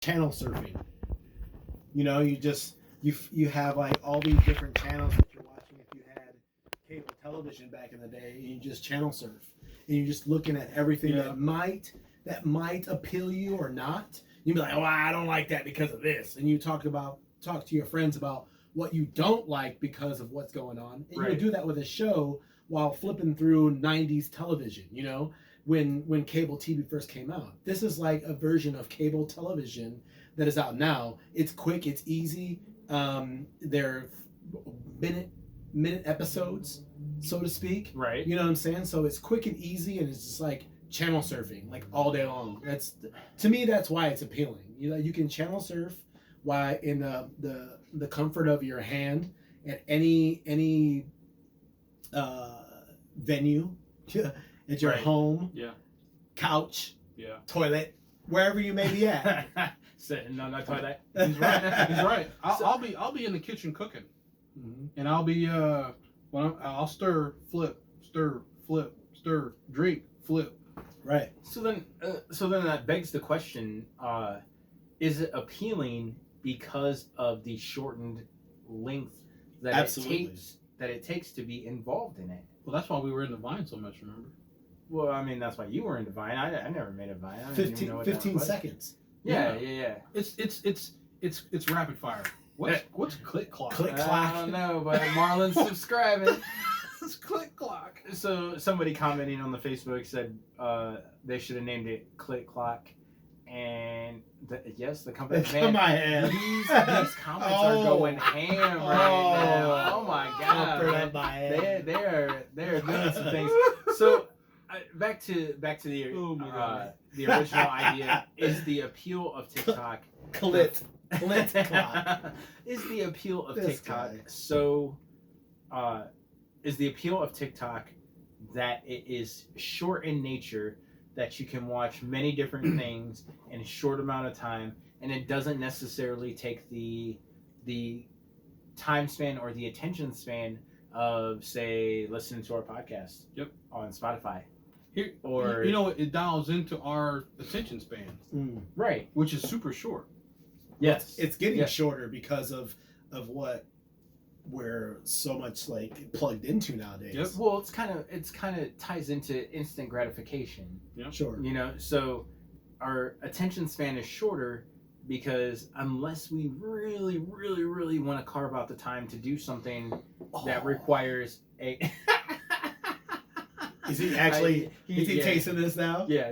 channel surfing. You know, you have like all these different channels that you're watching. If you had cable television back in the day, and you just channel surf, and you're just looking at everything that might appeal you or not. You'd be like, oh, I don't like that because of this, and you talk to your friends about what you don't like because of what's going on, and you do that with a show while flipping through 90s television. You know, when cable TV first came out, this is like a version of cable television that is out now. It's quick, it's easy. They're minute episodes, so to speak. Right. You know what I'm saying? So it's quick and easy, and it's just like channel surfing, like all day long. That's, to me, that's why it's appealing. You know, you can channel surf while in the comfort of your hand at any venue, at your home, couch, toilet, wherever you may be at. Sitting on that toilet. He's right. He's right. I'll be in the kitchen cooking, and I'll be I'll stir, flip, stir, flip, stir, drink, flip. Right. So then that begs the question: is it appealing because of the shortened length that it takes to be involved in it? Well, that's why we were in the Vine so much. Remember? Well, I mean, that's why you were into Vine. I never made a Vine. I 15 seconds. Yeah. It's rapid fire. What's click clock? Click clock. I don't know, but Marlon's subscribing. It's click clock. So somebody commenting on the Facebook said they should have named it Click Clock, and the company. Come on, these comments are going ham right now. Oh my god, they're doing some things. So back to the original idea is the appeal of TikTok. Clit clock. Is the appeal of This TikTok guy. so? Is the appeal of TikTok that it is short in nature, that you can watch many different things in a short amount of time, and it doesn't necessarily take the time span or the attention span of, say, listening to our podcast on Spotify. Here, or it dials into our attention span, right, which is super short. Yes, it's getting shorter because of what we're so much like plugged into nowadays. Yep. Well, it's kind of ties into instant gratification. Yeah. Sure. You know, so our attention span is shorter because unless we really, really, really want to carve out the time to do something that requires a. Is he actually? Is he tasting this now? Yeah.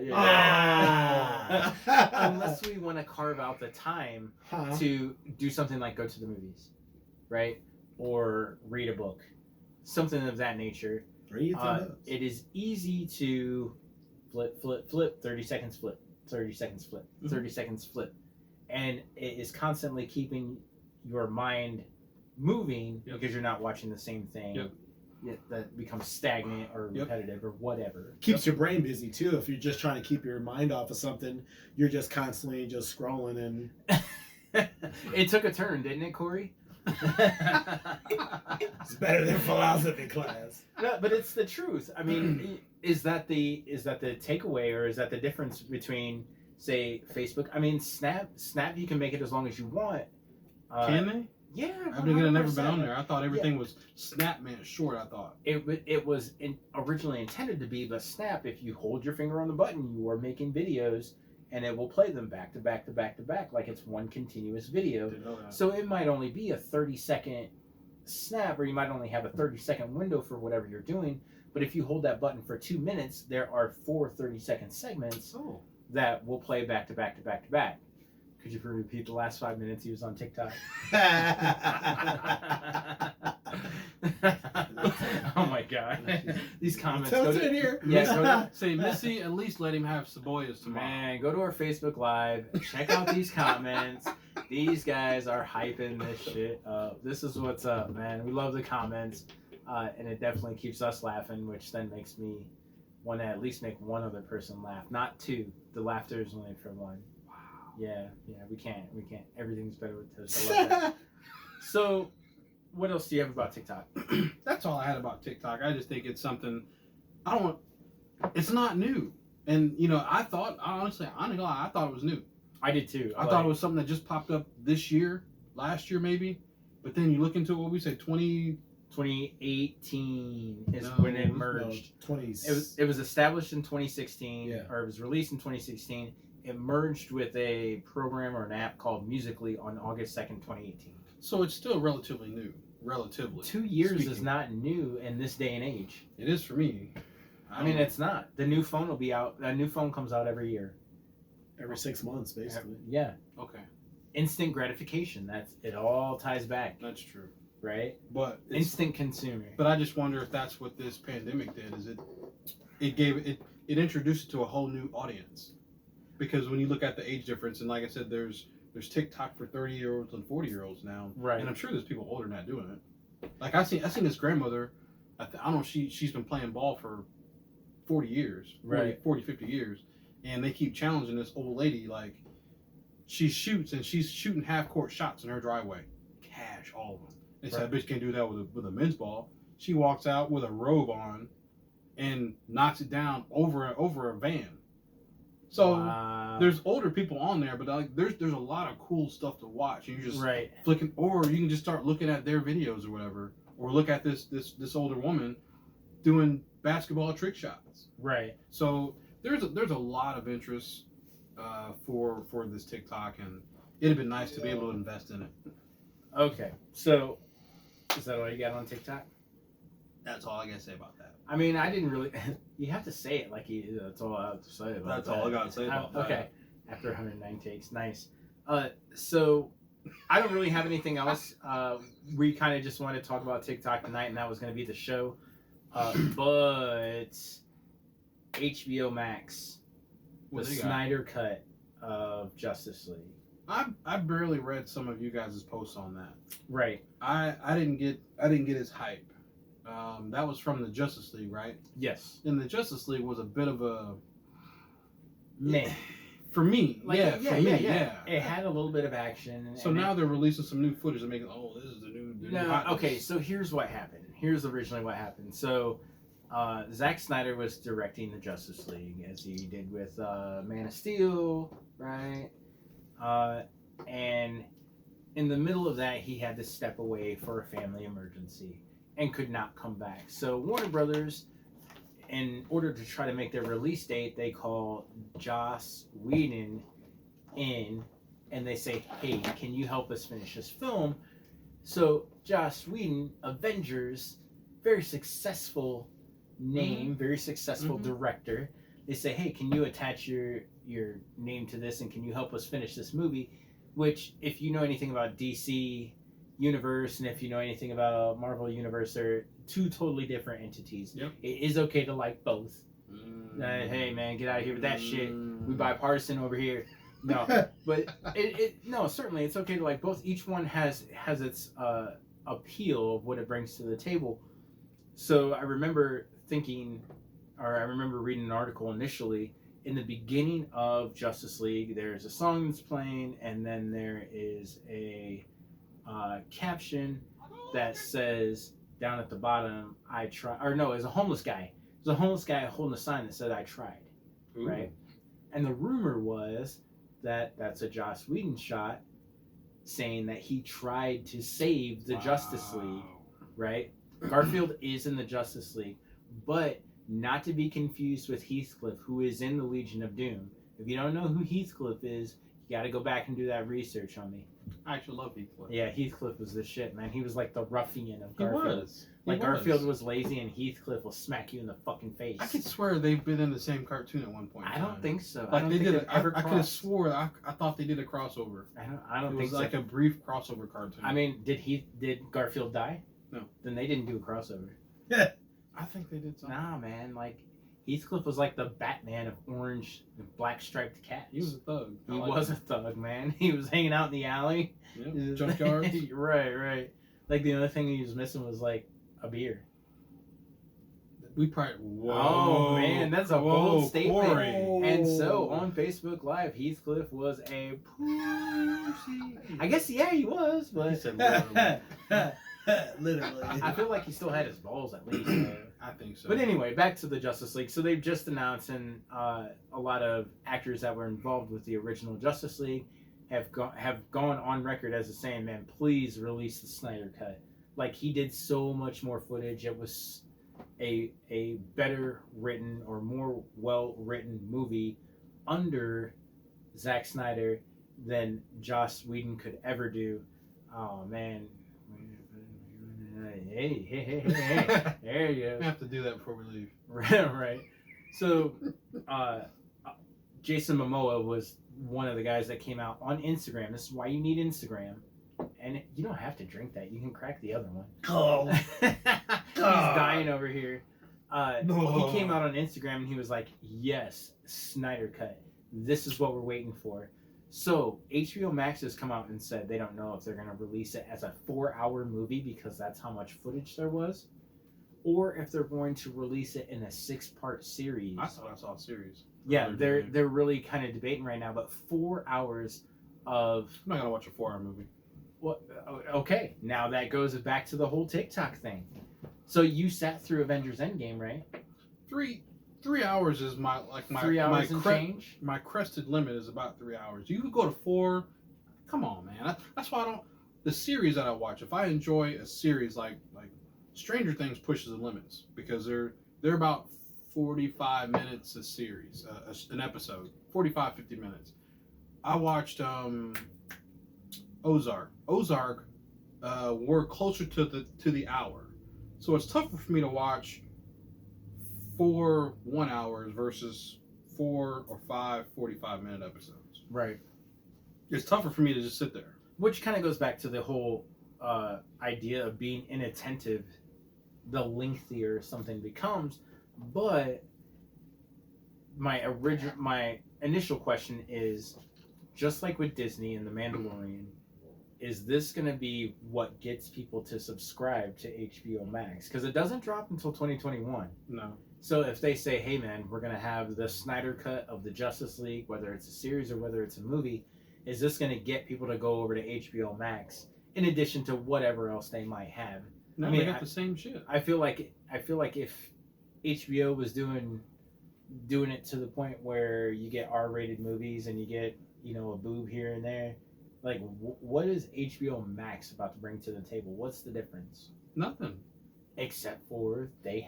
Unless we want to carve out the time to do something like go to the movies, right? Or read a book, something of that nature. It is easy to flip, 30 seconds flip, 30 seconds flip, 30 seconds flip. And it is constantly keeping your mind moving because you're not watching the same thing. That becomes stagnant or repetitive or whatever. Keeps your brain busy too. If you're just trying to keep your mind off of something, you're just constantly just scrolling and. It took a turn, didn't it, Corey? It's better than philosophy class. No, but it's the truth. I mean, is that the takeaway, or is that the difference between, say, Facebook? I mean, Snap, you can make it as long as you want. Can they? Yeah, I've never been on there. I thought everything was Snap meant short. I thought it was originally intended to be, but Snap, if you hold your finger on the button, you are making videos, and it will play them back to back to back to back like it's one continuous video. So it might only be a 30-second snap, or you might only have a 30-second window for whatever you're doing. But if you hold that button for 2 minutes, there are 4 30-second segments that will play back to back to back to back. Could you repeat the last 5 minutes he was on TikTok? Oh my god. These comments. Tell us in here. Yeah, say, Missy, at least let him have Cebollas tomorrow. Man, go to our Facebook Live. Check out these comments. These guys are hyping this shit up. This is what's up, man. We love the comments. And it definitely keeps us laughing, which then makes me want to at least make one other person laugh. Not two. The laughter is only for one. Yeah, we can't. Everything's better with toast. I love that. So, what else do you have about TikTok? That's all I had about TikTok. I just think it's something. It's not new, and I thought honestly, I thought it was new. I did too. I thought it was something that just popped up this year, last year maybe. But then you look into what we said, 2018 is when it merged. No, It was established in 2016, Yeah. or it was released in 2016. It merged with a program or an app called Musical.ly on August 2nd, 2018. So it's still relatively new. Relatively. 2 years speaking. is not new in this day and age. It is for me. I mean, it's not. The new phone will be out. A new phone comes out every year. every 6 months, basically. Yeah. Okay. Instant gratification. It all ties back, That's true. right? But Instant consumer. But I just wonder if that's what this pandemic did. Is it introduced it to a whole new audience? Because when you look at the age difference, and like I said, there's TikTok for 30-year-olds and 40-year-olds now, Right. And I'm sure there's people older than that doing it. Like I seen this grandmother. I don't know. She's been playing ball for 40 years, 40, 50 years, and they keep challenging this old lady. Like she shoots and she's shooting half court shots in her driveway, cash all of them. They said, "Bitch can't do that with a men's ball." She walks out with a robe on, and knocks it down over a van. So there's older people on there, but like there's a lot of cool stuff to watch. And you just flicking, or you can just start looking at their videos or whatever, or look at this older woman doing basketball trick shots. Right. So there's a lot of interest for this TikTok, and it'd have been nice to be able to invest in it. Okay, so is that all you got on TikTok? That's all I gotta say about that. I mean, I didn't really. You have to say it like that's all I have to say about That's that. all I gotta say about that. Okay, after 109 takes, nice. So I don't really have anything else. We kind of just wanted to talk about TikTok tonight, and that was going to be the show. But HBO Max, the Snyder Cut of Justice League. I barely read some of you guys' posts on that. Right. I didn't get his hype. That was from the Justice League, right? Yes. And the Justice League was a bit of a meh. For me, like, yeah. It had a little bit of action. So now they're releasing some new footage and making, this is the new. Okay, so here's what happened. Here's originally what happened. So, Zack Snyder was directing the Justice League, as he did with Man of Steel, right? And in the middle of that, he had to step away for a family emergency and could not come back. So Warner Brothers, in order to try to make their release date, they call Joss Whedon in, and they say, "Hey, can you help us finish this film?" So Joss Whedon, Avengers, very successful name, very successful director. They say, "Hey, can you attach your name to this, and can you help us finish this movie?" Which, if you know anything about DC Universe, and if you know anything about Marvel Universe, they're two totally different entities. Yep. It is okay to like both. Hey man, get out of here with that shit. We bipartisan over here. No, but no, certainly it's okay to like both. Each one has its appeal of what it brings to the table. So I remember thinking, or I remember reading an article initially. In the beginning of Justice League, there's a song that's playing, and then there is a caption that says down at the bottom, "I try," or no, it's a homeless guy. There's a homeless guy holding a sign that said, "I tried." Ooh. Right? And the rumor was that that's a Joss Whedon shot saying that he tried to save the Justice League, right? Garfield is in the Justice League, but not to be confused with Heathcliff, who is in the Legion of Doom. If you don't know who Heathcliff is, you got to go back and do that research on me. I actually love Heathcliff. Yeah, Heathcliff was the shit, man. He was like the ruffian of Garfield. He was. Garfield was lazy, and Heathcliff will smack you in the fucking face. I could swear they've been in the same cartoon at one point. I don't think so. Like they did. I could have swore. I thought they did a crossover. I don't think so. It was like a brief crossover cartoon. I mean, did Garfield die? No. Then they didn't do a crossover. Yeah. I think they did something. Nah, man. Like Heathcliff was like the Batman of orange and black striped cats. He was a thug. He was a thug, man. He was hanging out in the alley. Yep. Junkyards. Right. Like the only thing he was missing was like a beer. We probably. Whoa. Oh man, that's a bold statement. Corey. And so on Facebook Live, Heathcliff was a pussy. I guess he was, but He said literally. Literally. I feel like he still had his balls at least. I think so. But anyway, back to the Justice League. So they've just announced, and a lot of actors that were involved with the original Justice League have gone on record as saying, "Man, please release the Snyder Cut." Like, he did so much more footage. It was a better written or more well written movie under Zack Snyder than Joss Whedon could ever do. Oh man. Hey. There you go. We have to do that before we leave. Right. So, Jason Momoa was one of the guys that came out on Instagram. This is why you need Instagram. And you don't have to drink that. You can crack the other one. Oh. He's dying over here. He came out on Instagram and he was like, yes, Snyder Cut. This is what we're waiting for. So HBO Max has come out and said they don't know if they're going to release it as a 4-hour movie because that's how much footage there was, or if they're going to release it in a 6-part series. I saw a series. Yeah, they're really kind of debating right now. But 4 hours of I'm not gonna watch a 4-hour movie. Well, okay. Now that goes back to the whole TikTok thing. So you sat through Avengers Endgame, right? 3 hours is my 3 hours and change. My crested limit is about 3 hours. You could go to 4. Come on, man. That's why I don't. The series that I watch, if I enjoy a series like Stranger Things, pushes the limits because they're about 45 minutes a series, an episode, 45, 50 minutes. I watched Ozark. Ozark were closer to the hour, so it's tougher for me to watch 4 1 hours versus 4 or 5 45-minute episodes. Right. It's tougher for me to just sit there. Which kind of goes back to the whole idea of being inattentive. The lengthier something becomes, but my initial question is, just like with Disney and The Mandalorian, is this going to be what gets people to subscribe to HBO Max? Because it doesn't drop until 2021. No. So if they say, hey man, we're going to have the Snyder Cut of the Justice League, whether it's a series or whether it's a movie, is this going to get people to go over to HBO Max in addition to whatever else they might have? No, I mean, they got the same shit. I feel like if HBO was doing it to the point where you get R-rated movies and you get, a boob here and there, like what is HBO Max about to bring to the table? What's the difference? Nothing. Except for they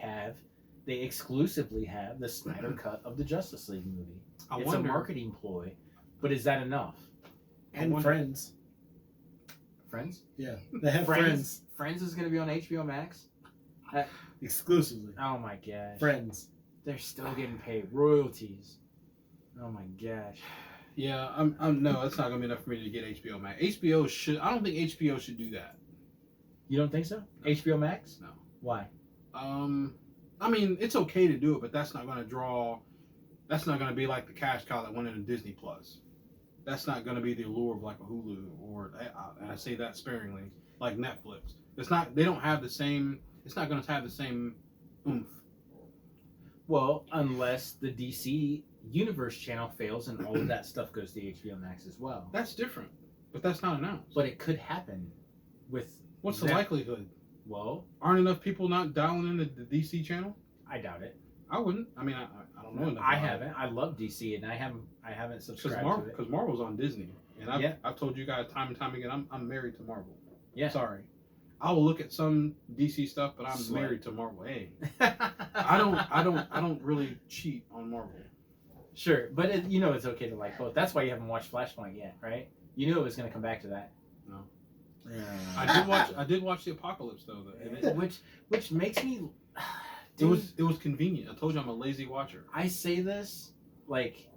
exclusively have the Snyder Cut of the Justice League movie. It's a marketing ploy, but is that enough? And Friends. Friends? Yeah, they have Friends. Friends is going to be on HBO Max? Exclusively. Oh my gosh. Friends. They're still getting paid royalties. Oh my gosh. Yeah, I'm no, it's not gonna be enough for me to get HBO Max. I don't think HBO should do that. You don't think so? No. HBO Max? No. Why? I mean, it's okay to do it, but that's not gonna be like the cash cow that went into Disney Plus. That's not gonna be the allure of like a Hulu and I say that sparingly, like Netflix. They don't have the same. It's not gonna have the same oomph. Well, unless the DC Universe channel fails and all of that stuff goes to HBO Max as well. That's different, but that's not announced. But it could happen with... What's the likelihood? Well... Aren't enough people not dialing in the DC channel? I doubt it. I wouldn't. I mean, I don't know enough. I haven't. I love DC and I haven't subscribed to it. Because Marvel's on Disney. And I've told you guys time and time again, I'm married to Marvel. Yeah. Sorry. I will look at some DC stuff, but I'm married to Marvel. Hey. I don't really cheat on Marvel. Sure, but it's okay to like both. That's why you haven't watched Flashpoint yet, right? You knew it was going to come back to that. No. Yeah. I did watch the Apocalypse though, which makes me. Dude, it was convenient. I told you I'm a lazy watcher. I say this like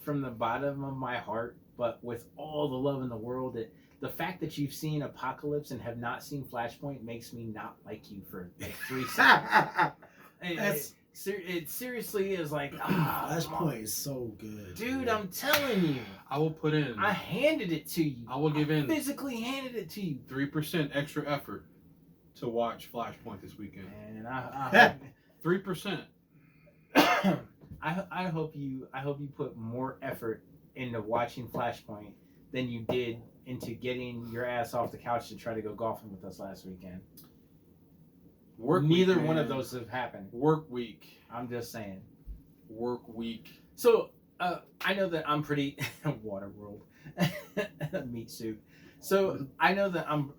from the bottom of my heart, but with all the love in the world. The fact that you've seen Apocalypse and have not seen Flashpoint makes me not like you for like 3 seconds. It seriously is like, Flashpoint is so good. Dude, I'm telling you. I will put in. I handed it to you. I will give in. Physically handed it to you. 3% extra effort to watch Flashpoint this weekend. And I 3%. I hope you put more effort into watching Flashpoint than you did into getting your ass off the couch to try to go golfing with us last weekend. Neither one of those have happened. Work week. I'm just saying. Work week. So I know that I'm pretty Waterworld meat suit. So I know that I'm